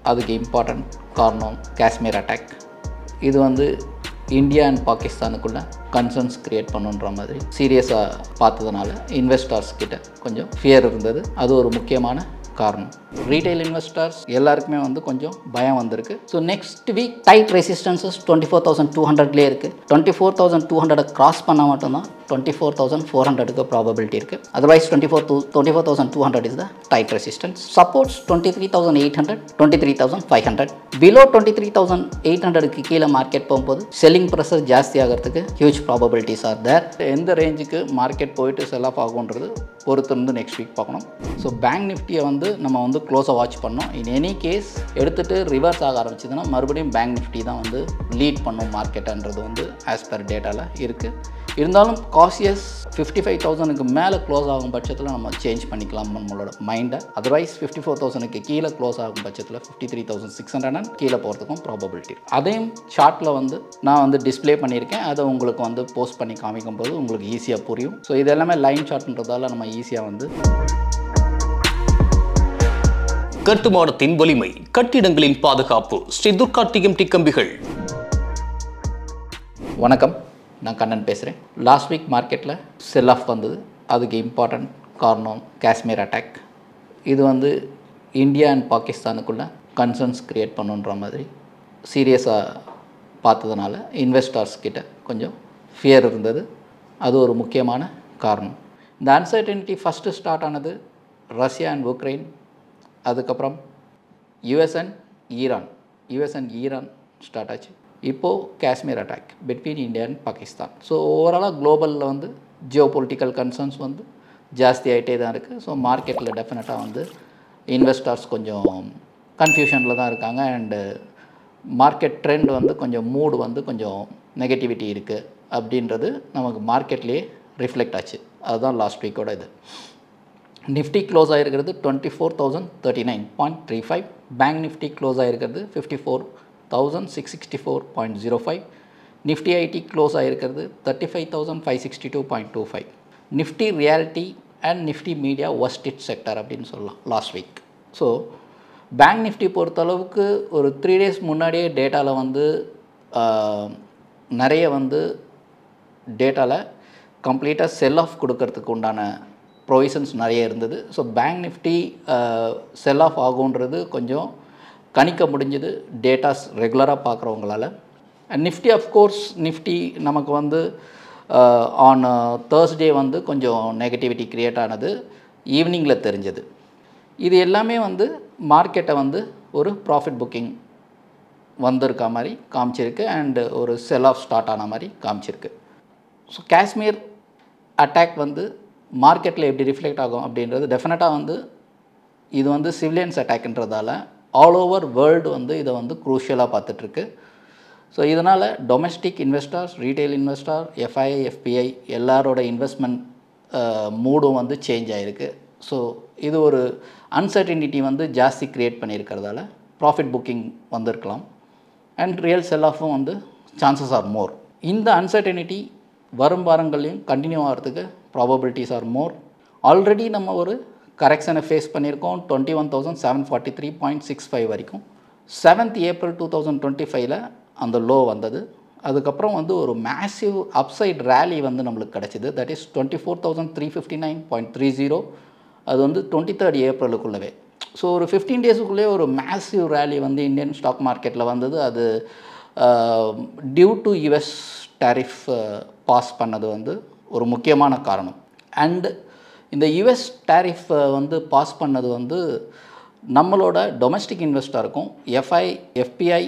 அதுக்கு இம்பார்ட்டன்ட் காரணம் காஷ்மீர் அட்டாக். இது வந்து இந்தியா அண்ட் பாகிஸ்தானுக்குள்ள கன்சர்ன்ஸ் கிரியேட் பண்ணுன்ற மாதிரி சீரியஸாக பார்த்ததுனால இன்வெஸ்டர்ஸ் கிட்ட கொஞ்சம் ஃபியர் இருந்தது. அது ஒரு முக்கியமான காரணம். ரீட்டைல் இன்வெஸ்டர்ஸ் எல்லாருக்குமே வந்து கொஞ்சம் பயம் வந்திருக்கு. So next week tight resistances 24,200லேயே இருக்குது. 24,200 கிராஸ் பண்ணால் மட்டும்தான் 24,400க்கு ப்ராபபிலிட்டி இருக்குது. Otherwise 24,200 is the tight resistance. Supports 23,800, 23,500. Below 23,800க்கு கீழே மார்க்கெட் போகும்போது செல்லிங் ப்ரெஷர் ஜாஸ்தி ஆகிறதுக்கு ஹியூஜ் ப்ராபபிலிட்டிஸ் ஆர் தேர். எந்த ரேஞ்சுக்கு மார்க்கெட் போயிட்டு செல் ஆஃப் ஆகுன்றது பொறுத்திருந்து நெக்ஸ்ட் வீக் பார்க்கணும். ஸோ பேங்க் நிஃப்டியை வந்து நம்ம வந்து க்ளோஸாக வாட்ச் பண்ணோம். இன் எனி கேஸ் எடுத்துகிட்டு ரிவர்ஸ் ஆக ஆரம்பிச்சதுன்னா மறுபடியும் பேங்க் நிஃப்டி தான் வந்து லீட் பண்ணும் மார்க்கெட்டுன்றது வந்து ஆஸ் பர் டேட்டாவில் இருக்குது. இருந்தாலும் காசியஸ் 55,000க்கு மேலே க்ளோஸ் ஆகும் பட்சத்தில் நம்ம சேஞ்ச் பண்ணிக்கலாம் நம்மளோட மைண்டை. அதர்வைஸ் 54,000க்கு கீழே க்ளோஸ் ஆகும் பட்சத்தில் 53,600 கீழே போகிறதுக்கும் ப்ராபபிலிட்டி இருக்குது. அதையும் சார்ட்டில் வந்து நான் வந்து டிஸ்பிளே பண்ணியிருக்கேன். அதை உங்களுக்கு வந்து போஸ்ட் பண்ணி காமிக்கும் போது உங்களுக்கு ஈஸியாக புரியும். ஸோ இது எல்லாமே லைன் சார்ட்ன்றதால நம்ம ஈஸியாக வந்து கட்டுமானத்தின் வலிமை, கட்டிடங்களின் பாதுகாப்பு, ஸ்ரீ துர்கா டிஎம்டி கம்பிகள். வணக்கம், நான் கண்ணன் பேசுகிறேன். லாஸ்ட் வீக் மார்க்கெட்டில் செல் ஆஃப் வந்தது. அதுக்கு இம்பார்ட்டன்ட் காரணம் காஷ்மீர் அட்டாக். இது வந்து இந்தியா அண்ட் பாகிஸ்தானுக்குள்ள கன்சர்ன்ஸ் கிரியேட் பண்ணுன்ற மாதிரி சீரியஸாக பார்த்ததுனால இன்வெஸ்டர்ஸ் கிட்ட கொஞ்சம் ஃபியர் இருந்தது. அது ஒரு முக்கியமான காரணம். இந்த அன்சர்டனிட்டி ஃபஸ்ட்டு ஸ்டார்ட் ஆனது ரஷ்யா அண்ட் உக்ரைன், அதுக்கப்புறம் யூஎஸ் அண்ட் ஈரான் ஸ்டார்ட் ஆச்சு. இப்போது Kashmir attack between India and Pakistan. So ஓவராலாக குளோபலில் வந்து ஜியோ பொலிட்டிக்கல் கன்சர்ன்ஸ் வந்து ஜாஸ்தி ஆகிட்டே தான் இருக்குது. ஸோ மார்க்கெட்டில் டெஃபினட்டாக வந்து இன்வெஸ்டர்ஸ் கொஞ்சம் கன்ஃபியூஷனில் தான் இருக்காங்க. அண்டு மார்க்கெட் ட்ரெண்ட் வந்து கொஞ்சம் மூடு வந்து கொஞ்சம் நெகட்டிவிட்டி இருக்குது அப்படின்றது நமக்கு மார்க்கெட்லேயே ரிஃப்ளெக்ட் ஆச்சு. அதுதான் லாஸ்ட் வீக்கோட இது. நிஃப்டி க்ளோஸ் ஆகிருக்கிறது 24,039.35. பேங்க் நிஃப்டி க்ளோஸ் ஆகிருக்கிறது 54,664.05. நிஃப்டி ஐடி க்ளோஸ் ஆகிருக்கிறது 35,562.25. Nifty reality and Nifty media worst hit sector அப்படின்னு சொல்லலாம் last week. So bank Nifty பொறுத்தளவுக்கு ஒரு 3 days முன்னாடியே டேட்டாவில் வந்து நிறைய வந்து டேட்டாவில் கம்ப்ளீட்டாக செல் ஆஃப் கொடுக்கறதுக்கு உண்டான ப்ரொவிஷன்ஸ் நிறைய இருந்தது. So bank Nifty sell off ஆகுன்றது கொஞ்சம் கணிக்க முடிஞ்சது டேட்டாஸ் ரெகுலராக பார்க்குறவங்களால. அண்ட் நிஃப்டி அஃப்கோர்ஸ் நிஃப்டி நமக்கு வந்து ஆன் தேர்ஸ்டே வந்து கொஞ்சம் நெகட்டிவிட்டி க்ரியேட் ஆனது ஈவினிங்கில் தெரிஞ்சது. இது எல்லாமே வந்து மார்க்கெட்டை வந்து ஒரு ப்ராஃபிட் புக்கிங் வந்திருக்க மாதிரி காமிச்சிருக்கு அண்டு ஒரு செல் ஆஃப் ஸ்டார்ட் ஆன மாதிரி காமிச்சிருக்கு. ஸோ காஷ்மீர் அட்டாக் வந்து மார்க்கெட்டில் எப்படி ரிஃப்ளெக்ட் ஆகும் அப்படின்றது டெஃபினட்டாக வந்து இது வந்து சிவிலியன்ஸ் அட்டாக்ன்றதால ஆல் ஓவர் வேர்ல்டு வந்து இதை வந்து க்ரூஷியலாக பார்த்துட்ருக்கு. ஸோ இதனால் domestic investors, retail investor, FII, FBI எல்லாரோட இன்வெஸ்ட்மெண்ட் மூடும் வந்து சேஞ்ச் ஆகிருக்கு. ஸோ இது ஒரு அன்சர்டினிட்டி வந்து ஜாஸ்தி க்ரியேட் பண்ணியிருக்கிறதால ப்ராஃபிட் புக்கிங் வந்திருக்கலாம். அண்ட் ரியல் செல் ஆஃபும் வந்து சான்சஸ் ஆர் மோர். இந்த அன்சர்டினிட்டி வரும் வாரங்களையும் கண்டினியூ ஆகிறதுக்கு ப்ராபபிலிட்டிஸ் ஆர் மோர். ஆல்ரெடி நம்ம ஒரு கரெக்ஷனை ஃபேஸ் பண்ணியிருக்கோம் 21,743.65 வரைக்கும். 7th April 2025 அந்த லோ வந்தது. அதுக்கப்புறம் வந்து ஒரு மேசிவ் அப்சைட் ரேலி வந்து நம்மளுக்கு கிடச்சிது. That is 24,359.30. அது வந்து 23rd Aprilக்குள்ளவே. ஸோ ஒரு 15 daysக்குள்ளே ஒரு மேசிவ் ரேலி வந்து இந்தியன் ஸ்டாக் மார்க்கெட்டில் வந்தது. அது due to US tariff pass பண்ணது வந்து ஒரு முக்கியமான காரணம். அண்டு இந்த யுஎஸ் டேரிஃப் வந்து பாஸ் பண்ணது வந்து நம்மளோட டொமெஸ்டிக் இன்வெஸ்டருக்கும் FPI,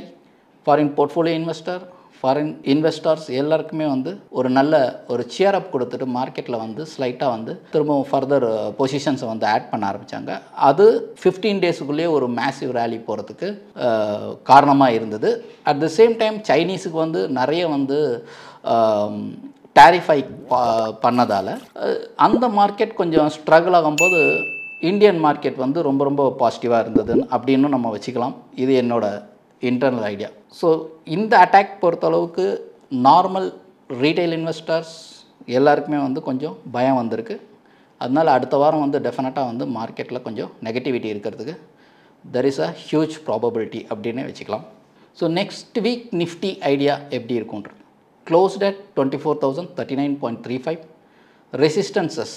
foreign portfolio investor, foreign investors எல்லாருக்குமே வந்து ஒரு நல்ல ஒரு சியர் அப் கொடுத்துட்டு மார்க்கெட்டில் வந்து ஸ்லைட்டாக வந்து திரும்பவும் ஃபர்தர் பொசிஷன்ஸை வந்து ஆட் பண்ண ஆரம்பித்தாங்க. அது 15 daysக்குள்ளேயே ஒரு மேசிவ் ரேலி போகிறதுக்கு காரணமாக இருந்தது. அட் த சேம் டைம் சைனீஸுக்கு வந்து நிறைய வந்து டேரிஃபை பண்ணதால் அந்த மார்க்கெட் கொஞ்சம் ஸ்ட்ரகிள் ஆகும்போது இந்தியன் மார்க்கெட் வந்து ரொம்ப ரொம்ப பாசிட்டிவாக இருந்ததுன்னு அப்படின்னு நம்ம வச்சுக்கலாம். இது என்னோட இன்டர்னல் ஐடியா. ஸோ இந்த அட்டாக் பொறுத்தளவுக்கு நார்மல் ரீட்டைல் இன்வெஸ்டர்ஸ் எல்லாருக்குமே வந்து கொஞ்சம் பயம் வந்திருக்கு. அதனால் அடுத்த வாரம் வந்து டெஃபினட்டாக வந்து மார்க்கெட்டில் கொஞ்சம் நெகட்டிவிட்டி இருக்கிறதுக்கு there is a huge probability அப்படினே வெச்சுக்கலாம். So next week Nifty idea எப்படி இருக்கும்ன்றது closed at 24,039.35. Resistances,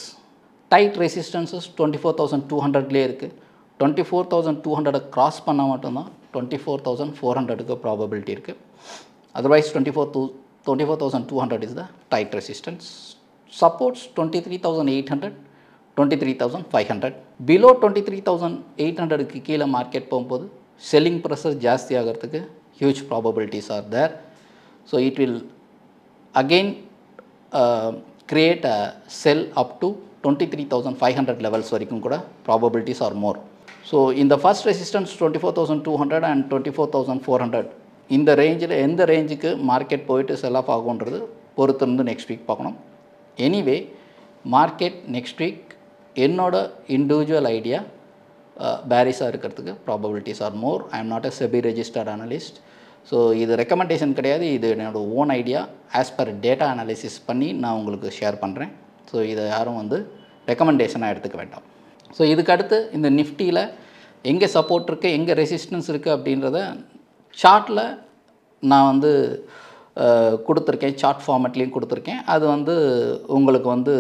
tight resistances 24,200 லே இருக்கு. 24,200 cross பண்ணா மட்டும் தான் 24,400 க்கு probability இருக்கு. Otherwise 24,200 is the tight resistance. Supports 23,800, 23,500. Below 23,800 க்கு கீழ மார்க்கெட் போகும்போது selling pressure ஜாஸ்தி ஆகிறதுக்கு huge probabilities are there. So it will again create a sell up to 23,500 levels வரைக்கும் கூட probabilities are more. So in the first resistance 24,200 and 24,400 இந்த ரேஞ்சில் எந்த ரேஞ்சுக்கு மார்க்கெட் போயிட்டு செல் ஆஃப் ஆகுன்றது பொறுத்திருந்து நெக்ஸ்ட் வீக் பார்க்கணும். எனிவே மார்க்கெட் நெக்ஸ்ட் வீக் என்னோட இண்டிவிஜுவல் ஐடியா பேரிஸாக இருக்கிறதுக்கு probabilities are more. I am not a SEBI registered analyst. So இது ரெக்கமெண்டேஷன் கிடையாது, இது என்னோட own idea as per data analysis பண்ணி நான் உங்களுக்கு ஷேர் பண்ணுறேன். ஸோ இதை யாரும் வந்து ரெக்கமெண்டேஷனாக எடுத்துக்க வேண்டாம். ஸோ இதுக்கு அடுத்து இந்த நிஃப்டியில் எங்கே சப்போர்ட் இருக்குது எங்கே ரெசிஸ்டன்ஸ் இருக்குது அப்படின்றத சார்ட்டில் நான் வந்து கொடுத்துருக்கேன், சார்ட் ஃபார்மேட்லேயும் கொடுத்துருக்கேன். அது வந்து உங்களுக்கு வந்து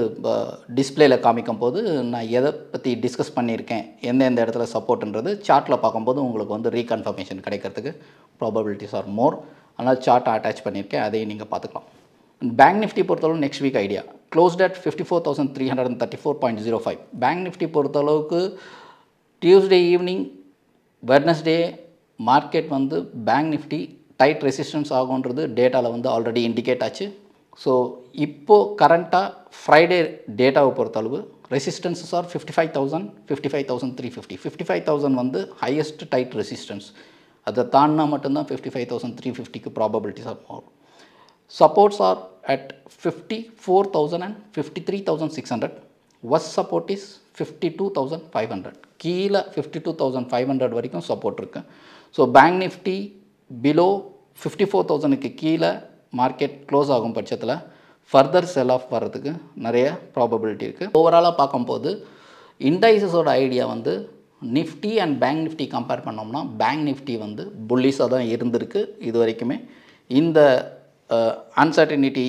டிஸ்பிளேயில் காமிக்கும் போது நான் எதை பற்றி டிஸ்கஸ் பண்ணியிருக்கேன், எந்தெந்த இடத்துல சப்போர்ட்ன்றது சார்ட்டில் பார்க்கும்போது உங்களுக்கு வந்து ரீகன்ஃபர்மேஷன் கிடைக்கிறதுக்கு ப்ராபபிலிட்டிஸ் ஆர் மோர். அதனால் சார்ட்டை அட்டாச் பண்ணியிருக்கேன், அதையும் நீங்கள் பார்த்துக்கலாம். பேங்க் நிஃப்டி பொறுத்தளவு next week idea closed at 54,334.05. Bank Nifty பொறுத்தளவுக்கு டியூஸ்டே ஈவினிங் வெட்னஸ்டே மார்க்கெட் வந்து பேங்க் நிஃப்டி டைட் ரெசிஸ்டன்ஸ் ஆகுன்றது டேட்டாவில் வந்து ஆல்ரெடி இண்டிகேட் ஆச்சு. ஸோ இப்போது கரண்ட்டாக ஃப்ரைடே டேட்டாவை பொறுத்தளவு ரெசிஸ்டன்ஸஸ் ஆர் 55,000, 55,350. 55,000 வந்து ஹையஸ்ட் டைட் ரெசிஸ்டன்ஸ். அதை தாண்டினா மட்டும்தான் 55,350க்கு probabilities are more. Supports are at 54,000 and 53,600. Worst support is 52,500. கீழே 52,500 வரைக்கும் சப்போர்ட் இருக்கு. ஸோ பேங்க் நிஃப்டி பிலோ 54,000க்கு கீழே மார்க்கெட் க்ளோஸ் ஆகும் பட்சத்தில் ஃபர்தர் செல் ஆஃப் வர்றதுக்கு நிறைய ப்ராபபிலிட்டி இருக்குது. ஓவராலாக பார்க்கும்போது இண்டைசஸோட ஐடியா வந்து Nifty and bank Nifty compare பண்ணோம்னா பேங்க் நிஃப்டி வந்து புல்லிஸாக தான் இருந்திருக்கு இது வரைக்குமே. இந்த அன்சர்டனிட்டி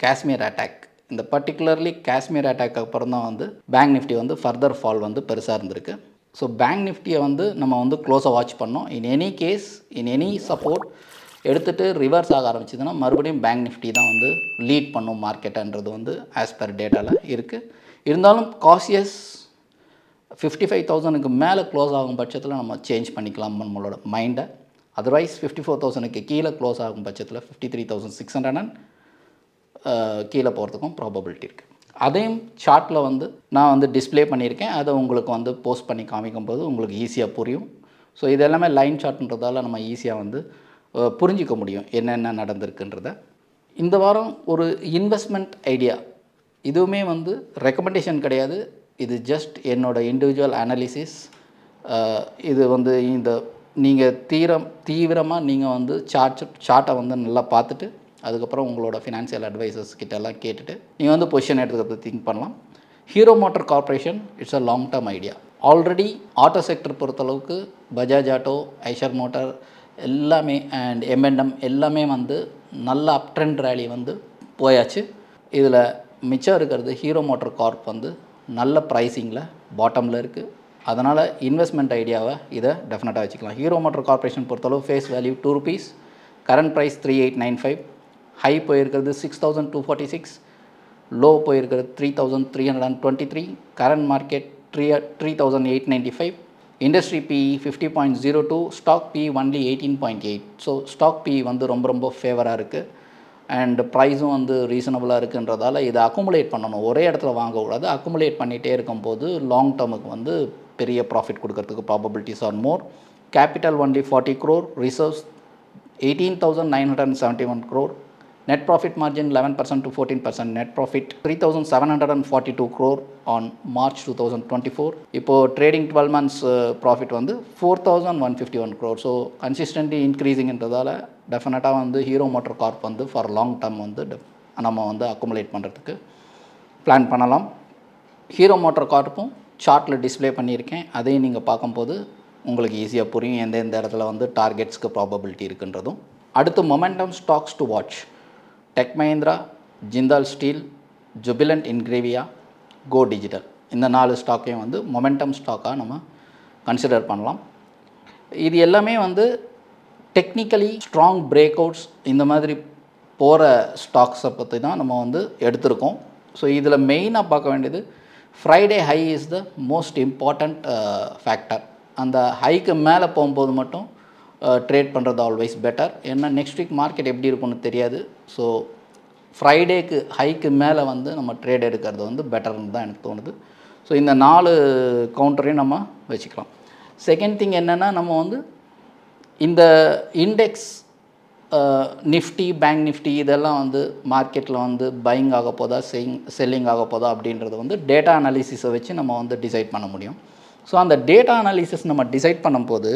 காஷ்மீர் அட்டாக், இந்த பர்டிகுலர்லி காஷ்மீர் அட்டாக் அப்புறம் தான் வந்து பேங்க் நிஃப்டி வந்து ஃபர்தர் ஃபால் வந்து பெருசாக இருந்திருக்கு. ஸோ பேங்க் நிஃப்டியை வந்து நம்ம வந்து க்ளோஸாக வாட்ச் பண்ணோம். In any case in any support எடுத்துகிட்டு ரிவர்ஸ் ஆக ஆரம்பிச்சதுன்னா மறுபடியும் பேங்க் நிஃப்டி தான் வந்து லீட் பண்ணும் மார்க்கெட்டுன்றது வந்து ஆஸ் பர் டேட்டாவில் இருக்குது. இருந்தாலும் காஷியஸ் 55,000க்கு மேலே க்ளோஸ் ஆகும் பட்சத்தில் நம்ம சேஞ்ச் பண்ணிக்கலாம் நம்மளோட மைண்டை. அதர்வைஸ் 54,000க்கு கீழே க்ளோஸ் ஆகும் பட்சத்தில் 53,600 கீழே போகிறதுக்கும் ப்ராபபிலிட்டி இருக்குது. அதையும் சார்ட்டில் வந்து நான் வந்து டிஸ்பிளே பண்ணியிருக்கேன், அதை உங்களுக்கு வந்து போஸ்ட் பண்ணி காமிக்கும் போது உங்களுக்கு ஈஸியாக புரியும். ஸோ இது எல்லாமே லைன் சார்ட்ன்றதால நம்ம ஈஸியாக வந்து புரிஞ்சிக்க முடியும் என்னென்ன நடந்திருக்குன்றத. இந்த வாரம் ஒரு இன்வெஸ்ட்மெண்ட் ஐடியா, இதுவுமே வந்து ரெக்கமெண்டேஷன் கிடையாது, இது ஜஸ்ட் என்னோட இண்டிவிஜுவல் அனாலிசிஸ். இது வந்து இந்த நீங்கள் தீவிரமாக நீங்கள் வந்து சார்ட்டை வந்து நல்லா பார்த்துட்டு அதுக்கப்புறம் உங்களோட ஃபினான்ஷியல் அட்வைசர்ஸ் கிட்டெல்லாம் கேட்டுட்டு நீங்கள் வந்து பொசிஷன் எடுத்துக்கிறத திங்க் பண்ணலாம். Hero motor corporation it's a long term idea. Already auto sector பொறுத்தளவுக்கு பஜாஜ் ஆட்டோ, ஐஷர் மோட்டார் எல்லாமே அண்ட் M&M எல்லாமே வந்து நல்ல அப் ட்ரெண்ட் ரேலி வந்து போயாச்சு. இதில் மிச்சம் இருக்கிறது ஹீரோ மோட்டார் கார்ப் வந்து நல்ல ப்ரைஸிங்கில் பாட்டமில் இருக்குது. அதனால் இன்வெஸ்ட்மெண்ட் ஐடியாவை இதை டெஃபினட்டாக வச்சுக்கலாம். ஹீரோ மோட்டார் கார்பரேஷன் பொறுத்தளவு face value ₹2, current price 3895, high போயிருக்கிறது 6246, லோ போயிருக்கிறது 3323, current market 3895, industry PE 50.02, stock PE only 18.8. So stock PE வந்து ரொம்ப ஃபேவராக இருக்குது அண்ட் ப்ரைஸும் வந்து ரீசனபுளாக இருக்குன்றதால இதை அக்குமுலேட் பண்ணணும், ஒரே இடத்துல வாங்கக்கூடாது. அக்குமுலேட் பண்ணிகிட்டே இருக்கும்போது லாங் டேர்முக்கு வந்து பெரிய ப்ராஃபிட் கொடுக்கறதுக்கு probabilities are more. Capital only 40 crore, reserves 18,971 crore, net profit margin 11% to 14%, net profit 3,742 crore on March 2024. இப்போ trading 12 months profit வந்து 4,151 crore. ஸோ கன்சிஸ்டன்ட்லி இன்க்ரீஸிங்ன்றதால டெஃபினட்டாக வந்து ஹீரோ மோட்டார் கார்ப் வந்து ஃபார் லாங் டேர்ம் வந்து நம்ம வந்து அக்குமுலேட் பண்ணுறதுக்கு பிளான் பண்ணலாம். ஹீரோ மோட்டார் கார்ப்பும் சார்ட்டில் டிஸ்பிளே பண்ணியிருக்கேன், அதையும் நீங்கள் பார்க்கும்போது உங்களுக்கு ஈஸியாக புரியும் எந்தெந்த இடத்துல வந்து டார்கெட்ஸ்க்கு ப்ராபபிலிட்டி இருக்குன்றதும். அடுத்து momentum stocks to watch: Tech Mahindra, Jindal steel, Jubilant Ingrevia, Go digital. இந்த 4 ஸ்டாக்கையும் வந்து மொமெண்டம் ஸ்டாக்காக நம்ம கன்சிடர் பண்ணலாம். இது எல்லாமே வந்து டெக்னிக்கலி ஸ்ட்ராங் பிரேக் அவுட்ஸ் இந்த மாதிரி போகிற ஸ்டாக்ஸை பற்றி தான் நம்ம வந்து எடுத்திருக்கோம். ஸோ இதில் மெயினாக பார்க்க வேண்டியது Friday high is the most important factor. அந்த ஹைக்கு மேலே போகும்போது மட்டும் ட்ரேட் பண்ணுறது ஆல்வேஸ் பெட்டர். ஏன்னா நெக்ஸ்ட் வீக் மார்க்கெட் எப்படி இருக்கும்னு தெரியாது. ஸோ ஃப்ரைடேக்கு ஹைக்கு மேலே வந்து நம்ம ட்ரேட் எடுக்கிறது வந்து பெட்டர்னு தான் எனக்கு தோணுது. ஸோ இந்த 4 கவுண்டரையும் நம்ம வச்சுக்கலாம். செகண்ட் திங் என்னென்னா, நம்ம வந்து இந்த இண்டெக்ஸ் நிஃப்டி, பேங்க் நிஃப்டி இதெல்லாம் வந்து மார்க்கெட்டில் வந்து பையிங் ஆக போதா செல்லிங் ஆக போதா அப்படின்றது வந்து டேட்டா அனாலிசிஸை வச்சு நம்ம வந்து டிசைட் பண்ண முடியும். ஸோ அந்த டேட்டா அனாலிசிஸ் நம்ம டிசைட் பண்ணும்போது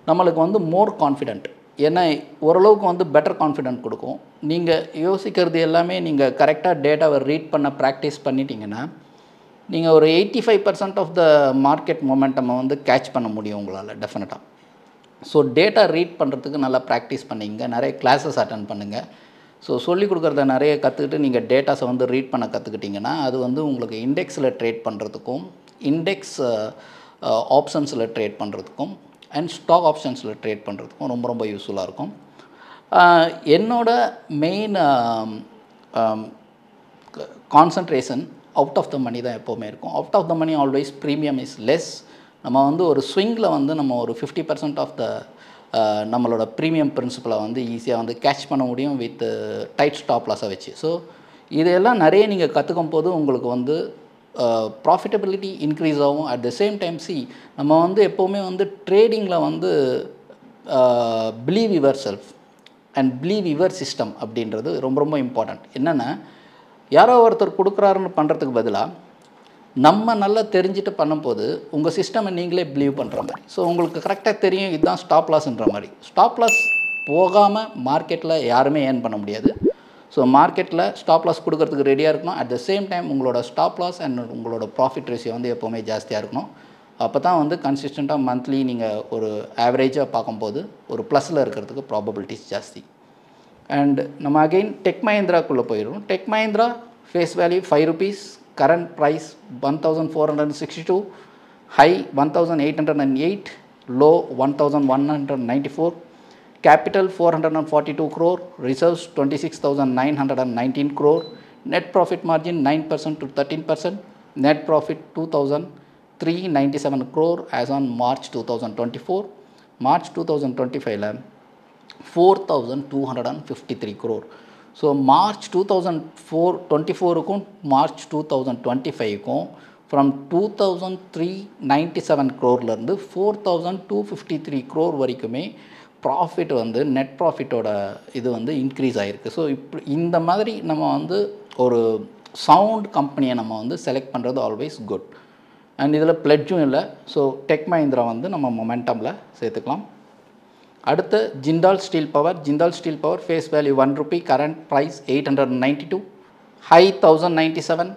நம்மளுக்கு வந்து மோர் கான்ஃபிடென்ட், ஏன்னா ஓரளவுக்கு வந்து பெட்டர் கான்ஃபிடென்ட் கொடுக்கும். நீங்கள் யோசிக்கிறது எல்லாமே நீங்கள் கரெக்டாக டேட்டாவை ரீட் பண்ண ப்ராக்டிஸ் பண்ணிட்டீங்கன்னா நீங்கள் ஒரு 85% ஆஃப் த மார்க்கெட் மொமெண்டமை வந்து கேட்ச் பண்ண முடியும் உங்களால் டெஃபினட்டாக. ஸோ டேட்டா ரீட் பண்ணுறதுக்கு நல்லா ப்ராக்டிஸ் பண்ணிங்க, நிறைய கிளாஸஸ் அட்டன் பண்ணுங்கள். ஸோ சொல்லிக் கொடுக்குறத நிறைய கற்றுக்கிட்டு நீங்கள் டேட்டாஸை வந்து ரீட் பண்ண கற்றுக்கிட்டிங்கன்னா அது வந்து உங்களுக்கு இண்டெக்ஸில் ட்ரேட் பண்ணுறதுக்கும், இண்டெக்ஸ் ஆப்ஷன்ஸில் ட்ரேட் பண்ணுறதுக்கும் அண்ட் ஸ்டாக் ஆப்ஷன்ஸில் ட்ரேட் பண்ணுறதுக்கும் ரொம்ப ரொம்ப யூஸ்ஃபுல்லாக இருக்கும். என்னோட main concentration out of the money தான் எப்போவுமே இருக்கும். Out of the money always premium is less. நம்ம வந்து ஒரு ஸ்விங்கில் வந்து நம்ம ஒரு 50% ஆஃப் த நம்மளோட ப்ரீமியம் பிரின்சிபலை வந்து ஈஸியாக வந்து கேட்ச் பண்ண முடியும் வித் டைட் ஸ்டாப் லாஸை வச்சு. ஸோ இதெல்லாம் நிறைய நீங்கள் கற்றுக்கும் போது உங்களுக்கு வந்து ப்ராஃபிட்டபிலிட்டி இன்க்ரீஸ் ஆகும். அட் த சேம் டைம் நம்ம வந்து எப்போவுமே வந்து ட்ரேடிங்கில் வந்து believe your self and believe your system அப்படின்றது ரொம்ப ரொம்ப இம்பார்ட்டண்ட். என்னென்னா, யாரோ ஒருத்தர் கொடுக்குறாருன்னு பண்ணுறதுக்கு பதிலாக நம்ம நல்லா தெரிஞ்சுட்டு பண்ணும்போது உங்கள் சிஸ்டமை நீங்களே பிலீவ் பண்ணுற மாதிரி. ஸோ உங்களுக்கு கரெக்டாக தெரியும் இதுதான் ஸ்டாப் லாஸ்ன்ற மாதிரி. ஸ்டாப் லாஸ் போகாமல் மார்க்கெட்டில் யாருமே ஏர்ன் பண்ண முடியாது. ஸோ மார்க்கெட்டில் ஸ்டாப் லாஸ் கொடுக்கறதுக்கு ரெடியாக இருக்கணும். அட் த சேம் டைம் உங்களோட ஸ்டாப் லாஸ் அண்ட் உங்களோட ப்ராஃபிட் ரேஷியோ வந்து எப்போவுமே ஜாஸ்தியாக இருக்கணும். அப்போ தான் வந்து கன்சிஸ்டண்ட்டாக மந்த்லி நீங்கள் ஒரு ஆவரேஜாக பார்க்கும்போது ஒரு ப்ளஸில் இருக்கிறதுக்கு ப்ராபபிலிட்டிஸ் ஜாஸ்தி. அண்ட் நம்ம அகெயின் டெக் மஹிந்திராக்குள்ளே போயிடும். Tech Mahindra face value ₹5, current price 1462, high 1808, low 1194, capital 442 crore, reserves 26,919 crore, net profit margin 9% to 13%, net profit 2,397 crore as on March 2024. March 2025 4,253 crore. So March 2024க்கும் மார்ச் 2025க்கும் ஃப்ரம் 2,397 crore - 4,253 crore வரைக்குமே profit வந்து net ப்ராஃபிட்டோட இது வந்து increase ஆகிருக்கு. So இப்படி இந்த மாதிரி நம்ம வந்து ஒரு சவுண்ட் கம்பெனியை நம்ம வந்து செலக்ட் பண்ணுறது ஆல்வேஸ் குட். அண்ட் இதில் பிளட்ஜும் இல்லை. ஸோ டெக் மஹிந்திரா வந்து நம்ம மொமெண்டமில் சேர்த்துக்கலாம். அடுத்து Jindal steel power. Jindal steel power face value ₹1, current price 892, high 1097,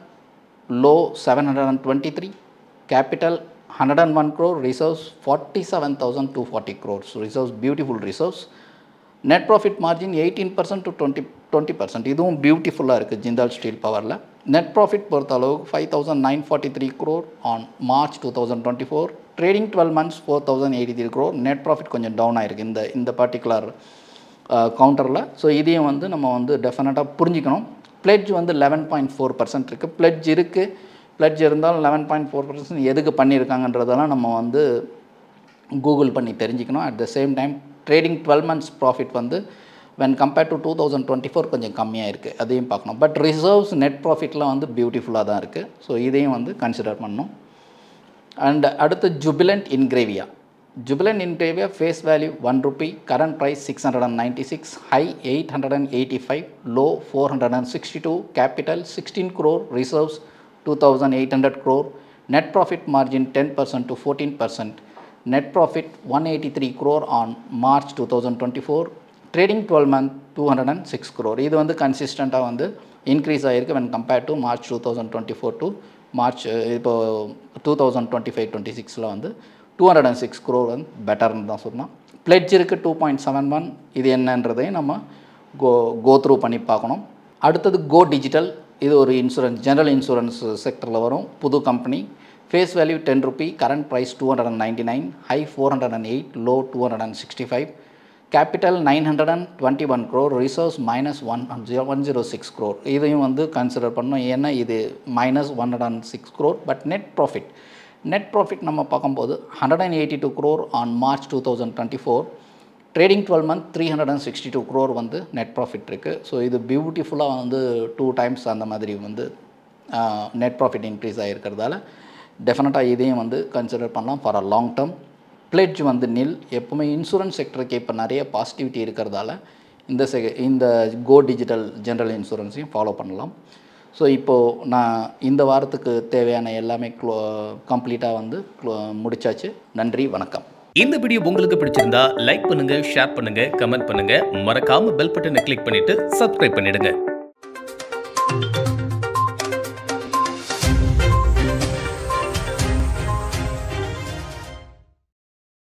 low 723, capital 101 crore, reserves 47,240 crores. Reserves beautiful reserves. Net profit margin 18% to 20%. இதுவும் பியூட்டிஃபுல்லாக இருக்குது ஜிந்தால் ஸ்டீல் பவரில். நெட் ப்ராஃபிட் பொறுத்த அளவுக்கு 5,943 crore on March 2024. Trading 12 months 4,083 crore. Net profit கொஞ்சம் down ஆகிருக்கு இந்த particular கவுண்டரில். ஸோ இதையும் வந்து நம்ம வந்து டெஃபினட்டாக புரிஞ்சிக்கணும். பிளட்ஜ் வந்து 11.4% இருக்குது. பிளட்ஜ் இருக்குது. பிளட்ஜ் இருந்தாலும் 11.4% எதுக்கு பண்ணியிருக்காங்கன்றதெல்லாம் நம்ம வந்து கூகுள் பண்ணி தெரிஞ்சுக்கணும். At the same time trading 12 months profit வந்து when compared to 2024 கொஞ்சம் கம்மியாக இருக்குது, அதையும் பார்க்கணும். பட் ரிசர்வ்ஸ் நெட் ப்ராஃபிட்லாம் வந்து பியூட்டிஃபுல்லாக தான் இருக்குது. ஸோ இதையும் வந்து கன்சிடர் பண்ணணும். அண்ட் அடுத்து Jubilant Ingrevia. Jubilant Ingrevia face value ₹1, current price 696, high 885, low 462, capital 16 crore, reserves 2,800 crore, net profit margin 10% to 14%, net profit 183 crore on March 2024, trading 12 month 206 crore. இது வந்து கன்சிஸ்டண்ட்டாக வந்து இன்க்ரீஸ் ஆகிருக்கு when compared to March 2024 to March இப்போ 2025-26 வந்து 206 crore வந்து பெட்டர்னு தான் சொன்னோம். பிளெட்ஜ் இருக்குது 2.71. இது என்னன்றதையும் நம்ம கோ த்ரூ பண்ணி பார்க்கணும். அடுத்தது கோ டிஜிட்டல். இது ஒரு இன்சூரன்ஸ், ஜெனரல் இன்சூரன்ஸ் செக்டரில் வரும் புது company. Face value 10 rupee, current price 299, high 408, low 265, capital 921 crore, reserves -106 crore. இதையும் வந்து கன்சிடர் பண்ணணும். ஏன்னா இது -106 crore. பட் நெட் ப்ராஃபிட் நம்ம பார்க்கும்போது 182 crore on March 2024. Trading 12 month 362 crore வந்து நெட் ப்ராஃபிட் இருக்குது. ஸோ இது பியூட்டிஃபுல்லாக வந்து 2 times அந்த மாதிரி வந்து நெட் ப்ராஃபிட் இன்க்ரீஸ் ஆகிருக்கிறதால டெஃபினட்டாக இதையும் வந்து கன்சிடர் பண்ணலாம் for a long term. Pledge வந்து நில். எப்போவுமே இன்சூரன்ஸ் செக்டருக்கு இப்போ நிறைய பாசிட்டிவிட்டி இருக்கிறதால இந்த கோ டிஜிட்டல் ஜென்ரல் இன்சூரன்ஸையும் ஃபாலோ பண்ணலாம். ஸோ இப்போது நான் இந்த வாரத்துக்கு தேவையான எல்லாமே கம்ப்ளீட்டாக வந்து முடிச்சாச்சு. நன்றி, வணக்கம். இந்த வீடியோ உங்களுக்கு பிடிச்சிருந்தா லைக் பண்ணுங்க, ஷேர் பண்ணுங்க, கமெண்ட் பண்ணுங்க. மறக்காம பெல் பட்டனை கிளிக் பண்ணிட்டு சப்ஸ்கிரைப் பண்ணிடுங்க.